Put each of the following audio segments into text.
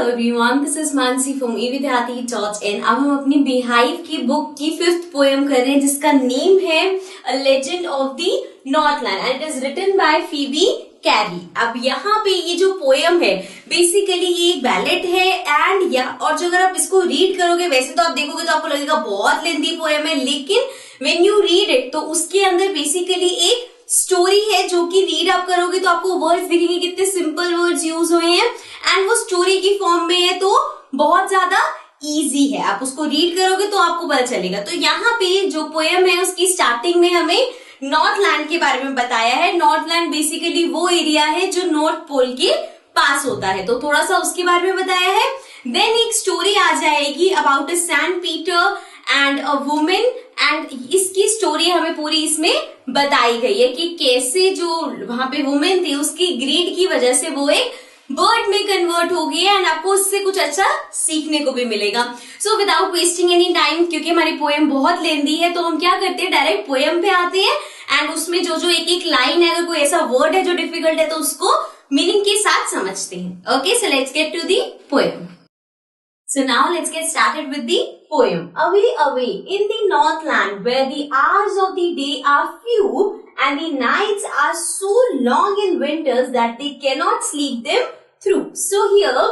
Hello everyone, this is Mansi from evidyati.in। अब हम अपनी बेहाइव की बुक की 5th पोएम कर रहे हैं जिसका नेम है a legend of the Northland and it is written by Phoebe Carey. अब यहाँ पे ये जो पोएम है बेसिकली ये एक बैलेट है एंड और जो अगर आप इसको रीड करोगे, वैसे तो आप देखोगे तो आपको लगेगा बहुत लेंथी पोएम है, लेकिन व्हेन यू रीड इट तो उसके अंदर बेसिकली एक स्टोरी है जो कि रीड आप करोगे तो आपको वर्ड्स दिखेंगे, कितने सिंपल वर्ड्स यूज हुए हैं एंड वो स्टोरी की फॉर्म में है तो बहुत ज्यादा इजी है। आप उसको रीड करोगे तो आपको पता चलेगा। तो यहाँ पे जो पोएम है उसकी स्टार्टिंग में हमें नॉर्थलैंड के बारे में बताया है। नॉर्थलैंड बेसिकली वो एरिया है जो नॉर्थ पोल के पास होता है, तो थोड़ा सा उसके बारे में बताया है। देन एक स्टोरी आ जाएगी about a sand Peter and a women and इसकी स्टोरी हमें पूरी इसमें बताई गई है कि कैसे जो वहां पे वुमेन थी उसकी ग्रीड की वजह से वो एक बर्ड में कन्वर्ट हो गई है एंड आपको उससे कुछ अच्छा सीखने को भी मिलेगा। So without wasting any time, क्योंकि हमारी पोएम बहुत लेंदी है तो हम क्या करते हैं, डायरेक्ट पोएम पे आते हैं एंड उसमें जो जो एक एक लाइन है, अगर कोई ऐसा वर्ड है जो डिफिकल्ट है तो उसको मीनिंग के साथ समझते हैं। Okay, so let's get to the poem. So now let's get started with the poem. Away, away in the Northland where the hours of the day are few and the nights are so long in winters that they cannot sleep them through. So here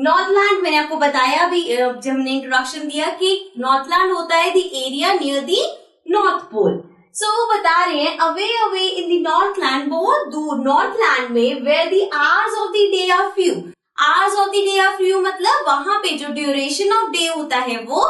Northland मैंने आपको बताया अभी जब हमने introduction दिया कि Northland होता है the area near the North Pole. So वो बता रहे हैं away, away in the Northland, बहुत दूर Northland में where the hours of the day are few. Hours of the day are few मतलब वहां पे जो ड्यूरेशन ऑफ डे होता है वो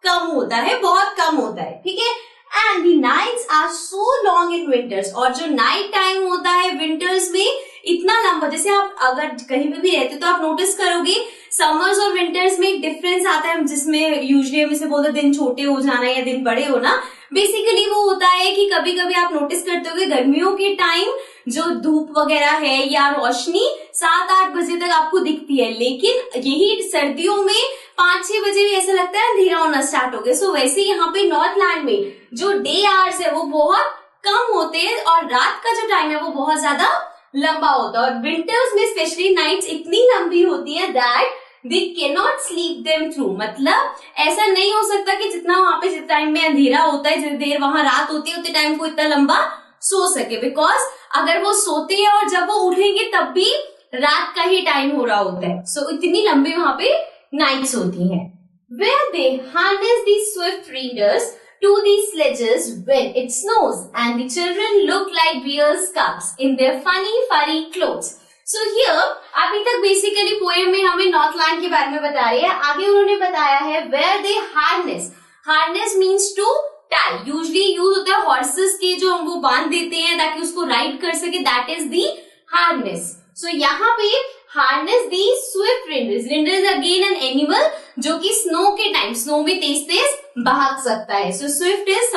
कम होता है, बहुत कम होता है, ठीक है। And the nights are so long in winters, और जो नाइट टाइम होता है विंटर्स में इतना लंबा, जैसे आप अगर कहीं पे भी रहते हो तो आप नोटिस करोगे समर्स और विंटर्स में एक डिफरेंस आता है, जिसमें यूजुअली हम इसे बोलते दिन छोटे हो जाना या दिन बड़े होना। बेसिकली वो होता है कि कभी कभी आप नोटिस करते हो गर्मियों के टाइम जो धूप वगैरह है या रोशनी 7-8 बजे तक आपको दिखती है, लेकिन यही सर्दियों में 5-6 बजे भी ऐसा लगता है अंधेरा होना स्टार्ट हो गया। सो वैसे यहाँ पे नॉर्थलैंड में जो डे आवर्स है वो बहुत कम होते हैं और रात का जो टाइम है वो बहुत ज्यादा लंबा होता है, और विंटर्स में स्पेशली नाइट्स इतनी लंबी होती है that they can not sleep them through. मतलब ऐसा नहीं हो सकता कि जितना वहां पे जिस टाइम में अंधेरा होता है, जितनी देर वहां रात होती है उतने टाइम को इतना लंबा सो सके, बिकॉज अगर वो सोते हैं और जब वो उठेंगे तब भी रात का ही टाइम हो रहा होता है। सो इतनी लंबी वहां पे नाइट्स होती हैं। Where they harness the swift readers to the sledges when it snows and the children look like bear's cubs in their funny furry clothes. So here अभी तक बेसिकली पोएम में हमें नॉर्थलैंड के बारे में बता रही है। आगे उन्होंने बताया है where they harness, harness means to tie, usually use होता है हॉर्सेस के, जो हम वो बांध देते हैं ताकि उसको राइड कर सके, दैट इज दी हार्नेस। सो यहाँ पे harness the Swift renders, renders again an animal जो कि स्नो के टाइम स्नो में तेज तेज भाग सकता है। So swift is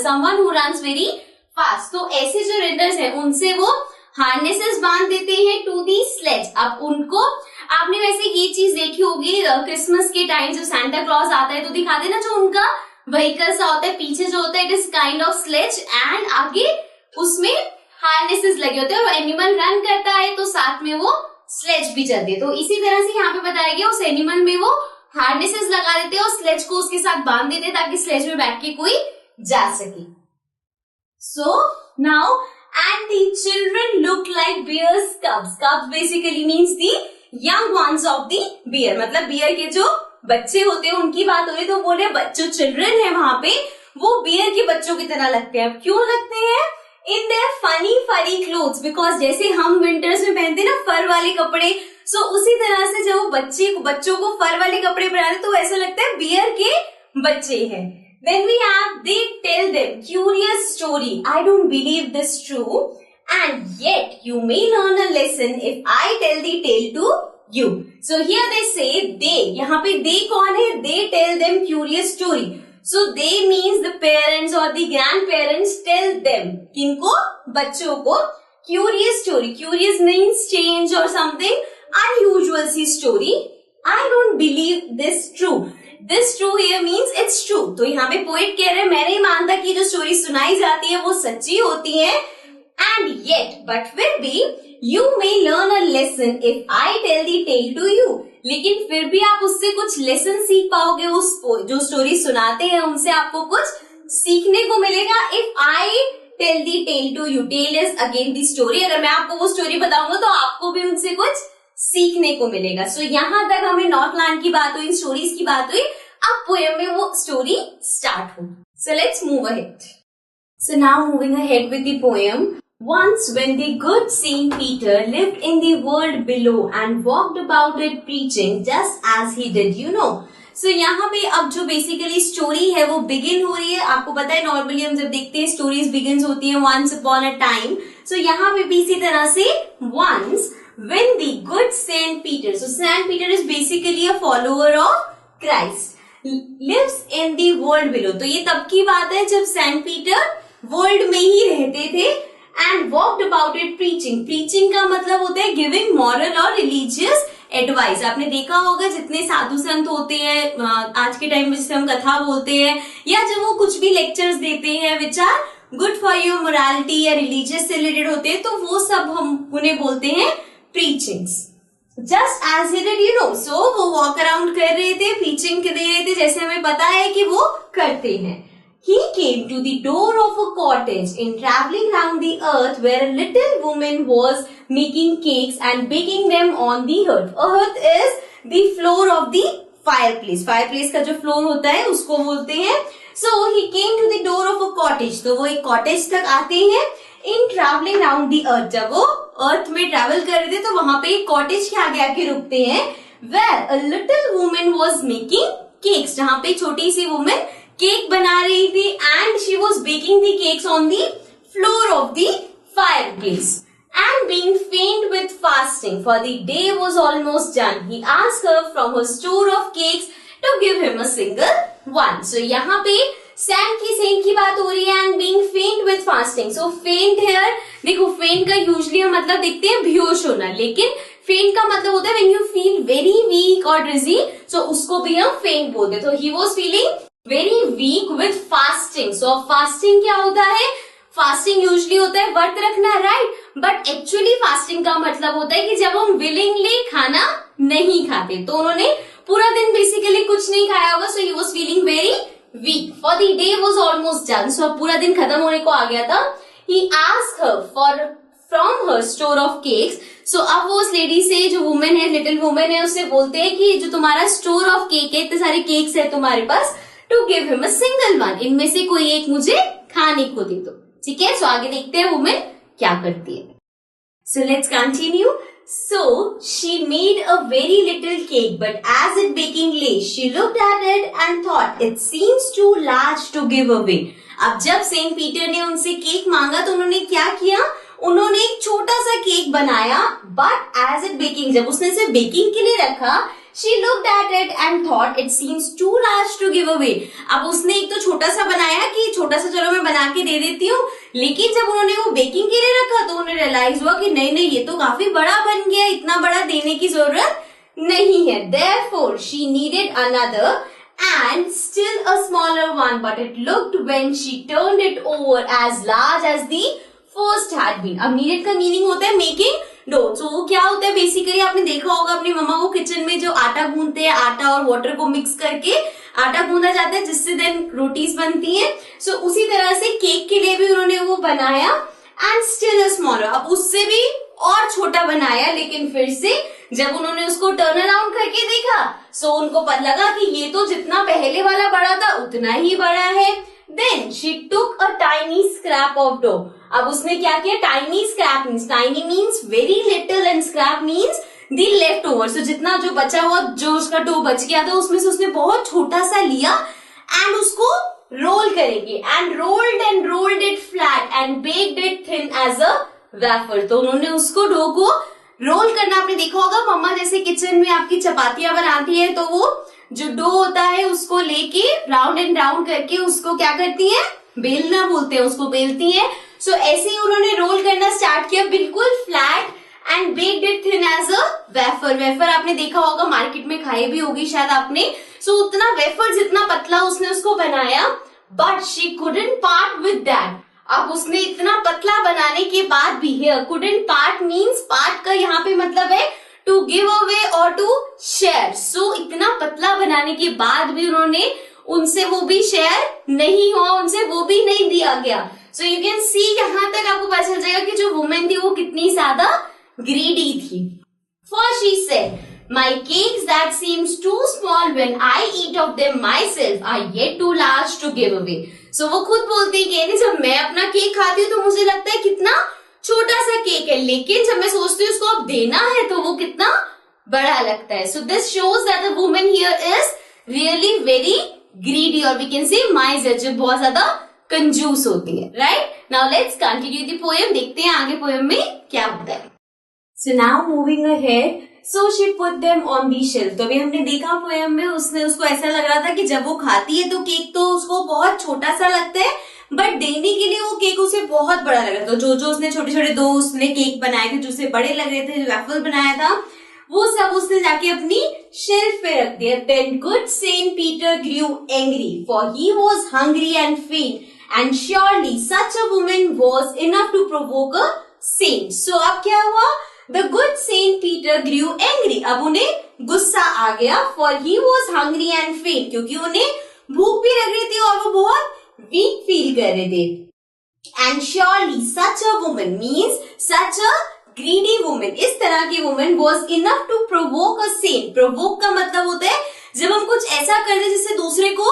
someone who runs very fast. तो ऐसे जो रेंडर्स हैं उनसे वो हार्नेसेस बांध देते हैं टू दी स्लेज। अब उनको आपने वैसे ये चीज देखी होगी क्रिसमस के टाइम जब सैंटा क्लॉज आता है तो दिखाते ना जो उनका व्हीकल सा होता है, पीछे जो होता है it is kind of sledge and आगे उसमें हार्नेसेस लगे होते हैं और एनिमल रन करता है तो साथ में वो स्लेज भी चलती है। तो इसी तरह से यहाँ पे बताया गया उस एनिमल में वो हार्नेसेस लगा देते हैं और स्लेज को उसके साथ बांध देते हैं ताकि स्लेज में बैठ के कोई जा सके। So now and the children look like bears cubs. Cubs basically means the young ones of the bear, मतलब बियर के जो बच्चे होते हैं उनकी बात हो रही, तो बोले बच्चों चिल्ड्रन है वहां पे वो बियर के बच्चों की तरह लगते हैं। क्यों लगते हैं? इन देयर फनी फरी क्लोथ्स, बिकॉज जैसे हम विंटर्स में पहनते हैं ना फर वाले कपड़े, सो उसी तरह से जब वो बच्चों को फर वाले कपड़े पहनाते तो ऐसा लगता है बियर के बच्चे हैं। Then we have they tell them curious story. I don't believe this true, and yet you may learn a lesson if I tell the tale to you. So here they say they, यहाँ पे they कौन है? They tell them curious story. So they means the parents or the grandparents tell them, किनको? बच्चों को curious story. Curious means strange or something unusual C story. I don't believe this true. This true here means it's true. तो यहाँ पे poet कह रहे हैं मैं नहीं मानता कि जो स्टोरी सुनाई जाती है वो सच्ची होती है, and yet but will be you may learn a lesson if I tell the tale to you. लेकिन फिर भी आप उससे कुछ लेसन सीख पाओगे, उस जो स्टोरी सुनाते हैं उनसे आपको कुछ सीखने को मिलेगा। If I tell the tale to you, tale is again the story, अगर मैं आपको वो स्टोरी बताऊंगा तो आपको भी उनसे कुछ सीखने को मिलेगा। सो यहाँ तक हमें नॉर्थलैंड की बात हुई, स्टोरीज की बात हुई, अब पोएम में वो स्टोरी स्टार्ट होगी। So let's move ahead. So now moving ahead with the poem. Once when the good Saint Peter lived in the world below and walked about it preaching just as he did, you know. So यहाँ पे अब जो basically story है वो begin हो रही है। आपको पता है नॉर्मली हम जब देखते हैं स्टोरीज बिगिन होती है once upon a time, so यहाँ पे भी इसी तरह से once when the good Saint Peter, so Saint Peter is basically a follower of Christ, lives in the world below. तो ये तब की बात है जब सेंट पीटर वर्ल्ड में ही रहते थे। And walked about it preaching, preaching का मतलब होता है गिविंग मॉरल और रिलीजियस एडवाइस। आपने देखा होगा जितने साधु संत होते हैं आज के टाइम में, जिसे हम कथा बोलते हैं, या जब वो कुछ भी लेक्चर्स देते हैं which are good for your morality या रिलीजियस से रिलेटेड होते हैं, तो वो सब हम उन्हें बोलते हैं preachings. Just as he did, you know, so वो वॉक अराउंड कर रहे थे, प्रीचिंग दे रहे थे, जैसे हमें पता है कि वो करते हैं। He came to the door of a cottage in traveling round the earth where a little woman was making cakes and baking them on the hearth. Hearth is the floor of the fireplace. Fireplace का जो floor होता है उसको बोलते हैं। So he came to the door of a cottage. तो वो एक cottage तक आते हैं। In traveling round the earth, जब वो earth में travel कर रहे थे तो वहां पे एक cottage के आगे आके रुकते हैं। Where a little woman was making cakes, जहाँ पे छोटी सी woman केक बना रही थी and she was baking the cakes on the floor of the fireplace and being faint with fasting for the day was almost done, he asked her from her store of cakes to give him a single one. So यहाँ पे saint की बात हो रही है and being faint with fasting. So faint here, देखो फेंट का यूजुअली हम मतलब देखते हैं बेहोश होना, लेकिन फेंट का मतलब होता है when you feel very weak और ड्रिजी, सो उसको भी हम फेंट बोलते हैं। तो he was feeling very week with fasting. So fasting क्या होता है? फास्टिंग यूजुअली होता है व्रत रखना, राइट, बट एक्चुअली फास्टिंग का मतलब होता है कि जब हम विलिंगली खाना नहीं खाते। तो उन्होंने पूरा दिन बेसिकली कुछ नहीं खाया होगा, so he was feeling very weak for the day was almost done. So अब पूरा दिन खत्म होने को आ गया था। He asked her for from her store of cakes. So अब वो उस लेडी से, जो वुमेन है, लिटिल वुमेन है, उससे बोलते हैं कि जो तुम्हारा स्टोर ऑफ केक है, इतने सारे केक्स है तुम्हारे पास, to give him a single one, इनमें से कोई एक मुझे खाने को दे दो। ठीक है, सो आगे देखते हैं वुमेन क्या करती है। So let's continue. So she made a very little cake, but as it baking lay, she looked at it and thought, it seems too large to give away. अब जब सेंट पीटर ने उनसे cake मांगा तो उन्होंने क्या किया? उन्होंने एक छोटा सा केक बनाया, but as it baking, जब उसने इसे बेकिंग के लिए रखा, she looked at it and thought it seems too large to give away. अब उसने एक तो छोटा सा बनाया कि छोटा सा चलो मैं बना के दे देती हूँ, लेकिन जब उन्होंने वो बेकिंग के लिए रखा तो उन्हें रियलाइज हुआ कि नहीं नहीं, ये तो काफी बड़ा बन गया, इतना बड़ा देने की जरूरत नहीं है। Therefore she needed another and still a smaller one, but it looked when she turned it over as large as the first had been. अब needed का मीनिंग होता है मेकिंग डो। तो वो क्या होता है बेसिकली, आपने देखा होगा अपनी मम्मा को किचन में जो आटा गूंथते हैं, आटा और वाटर को मिक्स करके आटा गूंदा जाता है जिससे देन रोटीज बनती हैं। सो उसी तरह से केक के लिए भी उन्होंने वो बनाया एंड स्टिल अ स्मॉलर, अब उससे भी और छोटा बनाया, लेकिन फिर से जब उन्होंने उसको टर्न अराउंड करके देखा सो उनको पता लगा कि ये तो जितना पहले वाला बड़ा था उतना ही बड़ा है। Then she took a tiny scrap of dough. अब उसने क्या किया? Tiny scrap means, tiny means very little and scrap means the left over. So जितना जो बचा हुआ, जो उसका डो बच गया था उसमें से उसने बहुत छोटा सा लिया एंड उसको रोल करेंगे and rolled it flat and baked it thin as a wafer. तो उन्होंने उसको डो को रोल करना, आपने देखा होगा मम्मा जैसे किचन में आपकी चपातियां बनाती है तो वो जो डो होता है उसको लेके राउंड एंड राउंड करके उसको क्या करती है? बेलना बोलते हैं, उसको बेलती है। सो ऐसे ही उन्होंने रोल करना स्टार्ट किया, बिल्कुल flat and baked it thin as a wafer. Wafer आपने देखा होगा, मार्केट में खाई भी होगी शायद आपने। सो उतना वेफर जितना पतला उसने उसको बनाया, but she couldn't part with that. अब उसने इतना पतला बनाने के बाद भी, here couldn't part means, part का यहाँ पे मतलब है टू गिव अवे और टू शेयर। सो इतना पतला बनाने के बाद भी उन्होंने उनसे वो भी शेयर नहीं हुआ, उनसे वो भी नहीं दिया गया। सो यू कैन सी यहां तक आपको पता चल जाएगा कि जो वुमेन थी वो कितनी ज्यादा ग्रीडी थी। First she said, my cakes that seems too small when I eat of them myself are yet too large to give away. So वो खुद बोलती है कि जब मैं अपना केक खाती हूँ तो मुझे लगता है कितना छोटा सा केक है, लेकिन जब मैं सोचती हूँ उसको अब देना है तो वो कितना बड़ा लगता है। So this shows that the woman here is really very greedy, or we can say miser, जो बहुत ज्यादा कंजूस होती है, right? Now let's continue the poem. देखते हैं आगे पोएम में क्या होता है। So now moving ahead, so she put them on the shelf. तो अभी हमने देखा पोएम में उसको ऐसा लग रहा था कि जब वो खाती है तो केक तो उसको बहुत छोटा सा लगता है, बट देने के लिए वो केक उसे बहुत बड़ा लग रहा था। तो जो उसने छोटे छोटे दो उसने केक बनाए थे जो उसे बड़े लग रहे थे, जो वेफल बनाया था, वो सब उसने जाके अपनी शेल्फ पे रख दिया। Then good Saint Peter grew angry, for he was hungry and faint, and surely such a woman was enough to provoke a saint. So अब क्या हुआ? The good Saint Peter grew angry. अब उन्हें गुस्सा आ गया, for he was hungry and faint, क्योंकि उन्हें भूख भी लग रही थी और वो बहुत वीक फील कर रहे थे। And surely such a woman means such a greedy woman, इस तरह की woman was enough to provoke a saint. Provoke का मतलब होता है जब हम कुछ ऐसा कर दे जिससे दूसरे को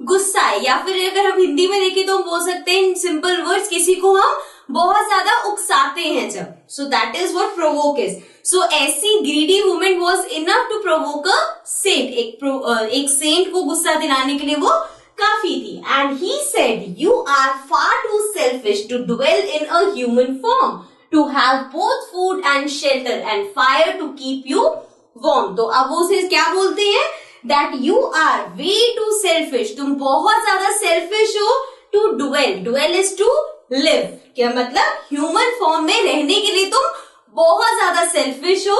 गुस्सा है, या फिर अगर हम हिंदी में देखें तो हम बोल सकते हैं इन सिंपल वर्ड्स, किसी को हम बहुत ज्यादा उकसाते हैं जब। So that is what provoke is. So ऐसी greedy women was enough to provoke a saint, एक सेंट को गुस्सा दिलाने के लिए वो काफी थी। And he said, you are far too selfish to dwell in a human form, to have both food and shelter and fire to keep you warm. तो अब वो उसे क्या बोलते हैं? That you are way too selfish, तुम बहुत ज्यादा सेल्फिश हो, to dwell, dwell is to live, क्या मतलब ह्यूमन फॉर्म में रहने के लिए तुम बहुत ज्यादा सेल्फिश हो।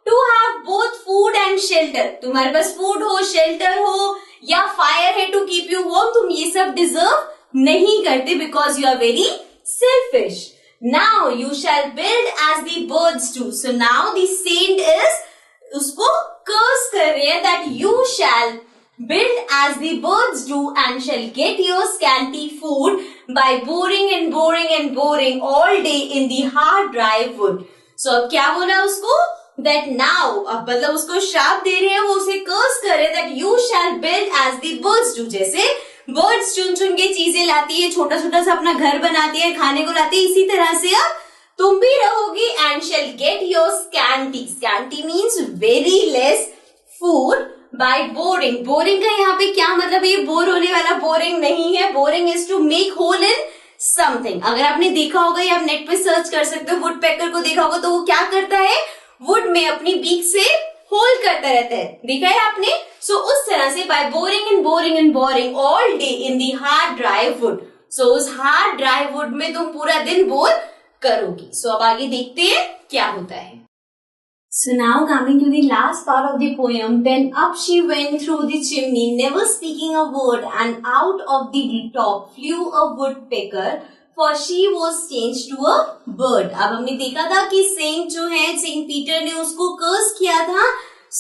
To have both food and shelter, तुम्हारे पास फूड हो, शेल्टर हो या फायर है टू कीप यू वार्म, तुम ये सब डिजर्व नहीं करते because you are very selfish. Now you shall build as the birds do. So now the saint is उसको कर्स कर रहे हैं, that you shall build as the birds do and shall get your scanty food by boring and boring and boring all day in the hard dry wood. So अब क्या बोला उसको? That now, अब मतलब उसको शाप दे रहे हैं, वो उसे कर्स कर रहे हैं, that you shall build as the birds do. जैसे birds चुन चुन के चीजें लाती है, छोटा छोटा सा अपना घर बनाती है, खाने को लाती है, इसी तरह से अब तुम भी रहोगी। and shall get your scanty, scanty means very less food by boring. Boring का यहाँ पे क्या मतलब है? ये बोर होने वाला बोरिंग नहीं है। Boring is to make hole in something. अगर आपने देखा होगा या आप नेट पे सर्च कर सकते हो, वुड पैकर को देखा होगा, तो वो क्या करता है? वुड में अपनी बीक से होल करता रहता है, देखा है आपने? सो उस तरह से by boring and boring and boring all day in the hard dry wood. So उस हार्ड ड्राई वुड में तुम पूरा दिन बोर करोगी। सो अब आगे देखते हैं क्या होता है। So now coming to the last part of the poem, then up she went through the chimney, never speaking a word, and out of the top flew a woodpecker, for she was changed to a bird. अब हमने देखा था कि Saint जो है, Saint Peter ने उसको कर्स किया था।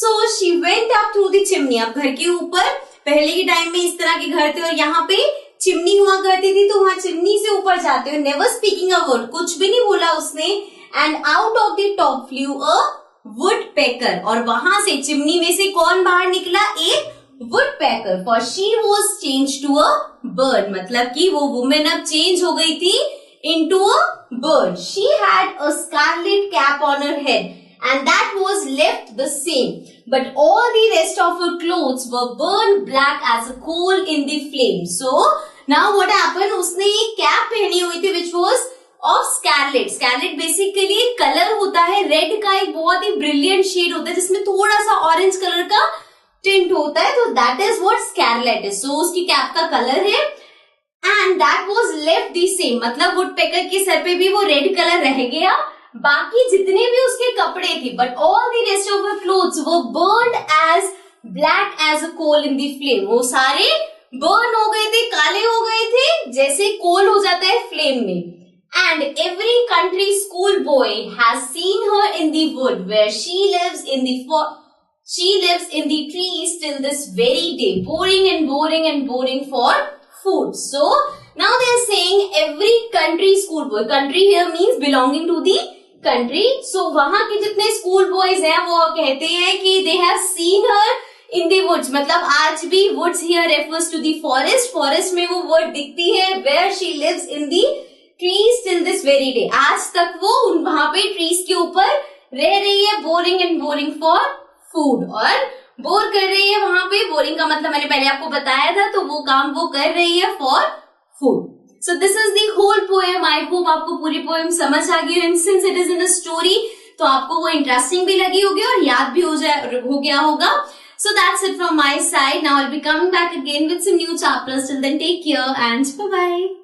So she went up through the chimney. अब घर के ऊपर पहले के टाइम में इस तरह के घर थे और यहाँ पे चिमनी हुआ करती थी, तो वहां चिमनी से ऊपर जाते हुए नेवर स्पीकिंग अ वर्ड, कुछ भी नहीं बोला उसने। And out of the top flu a woodpecker, और वहां से चिमनी में से कौन बाहर निकला? एक woodpecker. For she was change to a bird, मतलब कि वो वुमेन अब चेंज हो गई थी into a bird. She had a scarlet cap on her head and that was left the same, but all the rest of her clothes were burned black as a coal in the flame. So now what happened? उसने एक cap पहनी हुई थी which was of scarlet. Scarlet basically colour होता है red का, एक बहुत ही ब्रिलियंट शेड होता है जिसमें थोड़ा सा ऑरेंज कलर का टिंट होता है, तो that is what scarlet is. So उसकी कैप का कलर है and that was left the same, मतलब वुडपेकर के सर पे भी वो रेड कलर रह गया, बाकी जितने भी उसके कपड़े थे, but all the rest of her clothes were burned as black as a coal in the flame. वो सारे बर्न हो गए थे, काले हो गए थे, जैसे कोल हो जाता है फ्लेम में। And every country schoolboy has seen her in the wood where she lives in the trees till this very day, boring and boring and boring for food. So now they are saying every country schoolboy, country here means belonging to the country. So वहां के जितने school boys हैं वो कहते हैं कि they have seen her in the woods, मतलब आज भी woods here refers to the forest, forest में वो word दिखती है where she lives in the trees till this very day, आज तक वो वहां पे trees के ऊपर रह रही है, boring and boring for food, और बोर कर रही है वहां पे, बोरिंग का मतलब मैंने पहले आपको बताया था, तो वो काम वो कर रही है for food. So this is the whole poem. I hope आपको पूरी पोएम समझ आ गई, and since it is in a story तो आपको वो इंटरेस्टिंग भी लगी होगी और याद भी हो गया होगा. So that's it from my side. Now I'll be coming back again with some new chapters. Till then, take care and bye bye.